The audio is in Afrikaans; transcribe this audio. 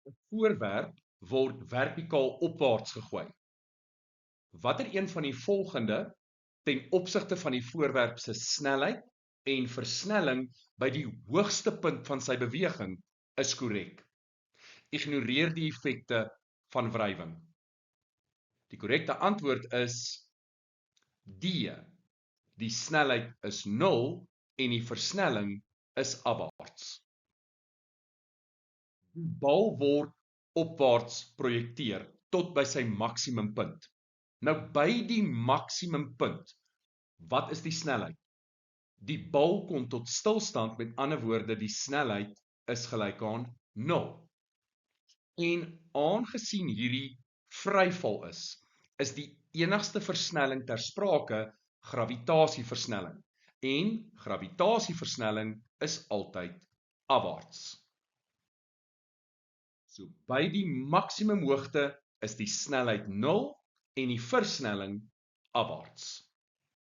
'n voorwerp word vertikaal opwaarts gegooi. Watter een van die volgende ten opsigte van die voorwerp se snelheid en versnelling by die hoogste punt van sy beweging is korrek? Ignoreer die effekte van wrywing. Die korrekte antwoord is D. Die snelheid is 0 en die versnelling is afwaarts. Die bal word opwaarts projekteer tot by sy maksimumpunt. Nou by die maksimumpunt, wat is die snelheid? Die bal kom tot stilstand, met ander woorde, die snelheid is gelyk aan 0. En aangesien hierdie vryval is die enigste versnelling ter sprake gravitasieversnelling. En gravitasieversnelling is altyd afwaarts. So by die maksimum hoogte is die snelheid 0 en die versnelling afwaarts.